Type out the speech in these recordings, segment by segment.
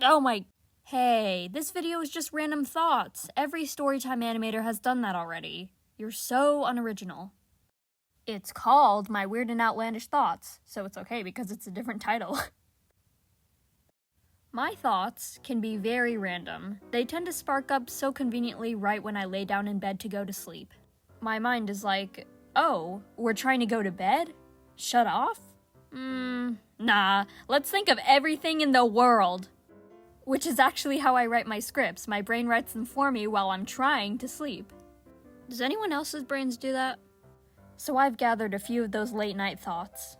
Oh my... Hey, this video is just random thoughts. Every Storytime animator has done that already. You're so unoriginal. It's called My Weird and Outlandish Thoughts, so it's okay because it's a different title. My thoughts can be very random. They tend to spark up so conveniently right when I lay down in bed to go to sleep. My mind is like, oh, we're trying to go to bed? Shut off? Nah, let's think of everything in the world. Which is actually how I write my scripts. My brain writes them for me while I'm trying to sleep. Does anyone else's brains do that? So I've gathered a few of those late night thoughts.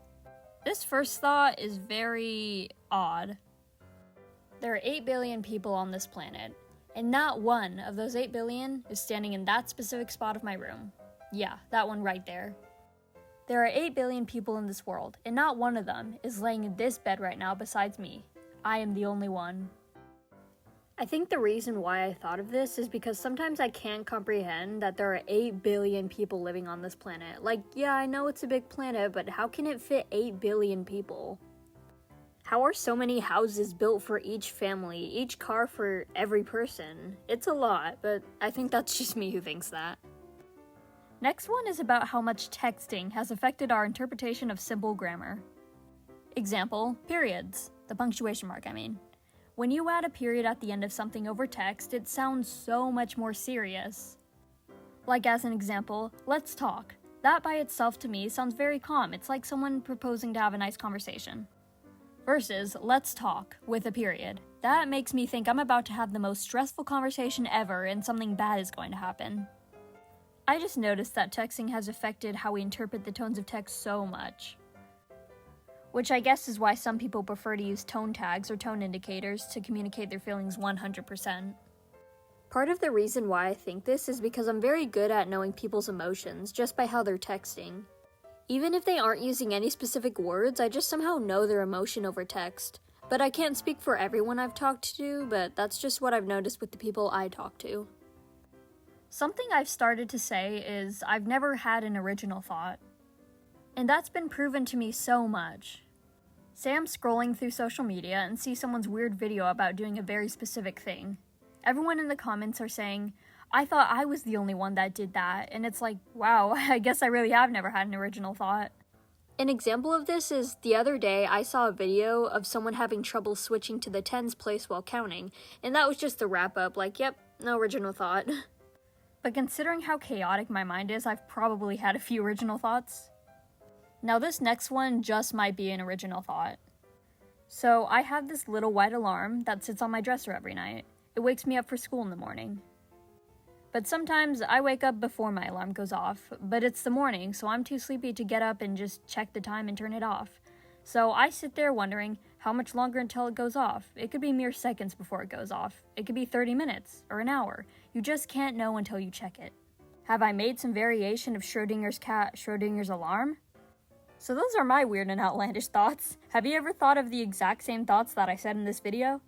This first thought is very odd. There are 8 billion people on this planet, and not one of those 8 billion is standing in that specific spot of my room. Yeah, that one right there. There are 8 billion people in this world, and not one of them is laying in this bed right now besides me. I am the only one. I think the reason why I thought of this is because sometimes I can't comprehend that there are 8 billion people living on this planet. Like, yeah, I know it's a big planet, but how can it fit 8 billion people? How are so many houses built for each family, each car for every person? It's a lot, but I think that's just me who thinks that. Next one is about how much texting has affected our interpretation of simple grammar. Example, periods. The punctuation mark, I mean. When you add a period at the end of something over text, it sounds so much more serious. Like as an example, let's talk. That by itself to me sounds very calm. It's like someone proposing to have a nice conversation. Versus, let's talk, with a period. That makes me think I'm about to have the most stressful conversation ever and something bad is going to happen. I just noticed that texting has affected how we interpret the tones of text so much. Which I guess is why some people prefer to use tone tags or tone indicators to communicate their feelings 100%. Part of the reason why I think this is because I'm very good at knowing people's emotions just by how they're texting. Even if they aren't using any specific words, I just somehow know their emotion over text. But I can't speak for everyone I've talked to, but that's just what I've noticed with the people I talk to. Something I've started to say is I've never had an original thought. And that's been proven to me so much. Say I'm scrolling through social media and see someone's weird video about doing a very specific thing. Everyone in the comments are saying, I thought I was the only one that did that, and it's like, wow, I guess I really have never had an original thought. An example of this is the other day I saw a video of someone having trouble switching to the tens place while counting, and that was just the wrap up, like, yep, no original thought. But considering how chaotic my mind is, I've probably had a few original thoughts. Now this next one just might be an original thought. So I have this little white alarm that sits on my dresser every night. It wakes me up for school in the morning. But sometimes I wake up before my alarm goes off, but it's the morning, so I'm too sleepy to get up and just check the time and turn it off. So I sit there wondering how much longer until it goes off. It could be mere seconds before it goes off. It could be 30 minutes or an hour. You just can't know until you check it. Have I made some variation of Schrodinger's cat, Schrodinger's alarm? So those are my weird and outlandish thoughts. Have you ever thought of the exact same thoughts that I said in this video?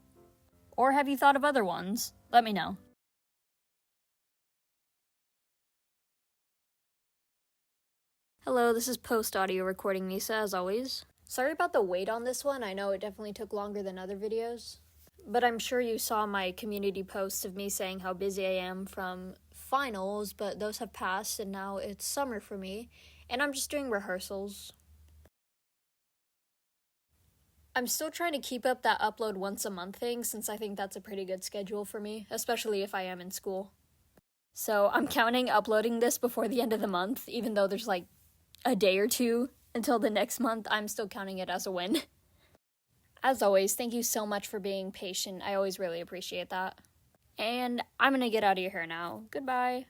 Or have you thought of other ones? Let me know. Hello, this is post-audio recording Nisa, as always. Sorry about the wait on this one, I know it definitely took longer than other videos. But I'm sure you saw my community posts of me saying how busy I am from finals, but those have passed and now it's summer for me, and I'm just doing rehearsals. I'm still trying to keep up that upload once a month thing since I think that's a pretty good schedule for me, especially if I am in school. So I'm counting uploading this before the end of the month, even though there's like a day or two until the next month, I'm still counting it as a win. As always, thank you so much for being patient. I always really appreciate that. And I'm gonna get out of your hair now. Goodbye.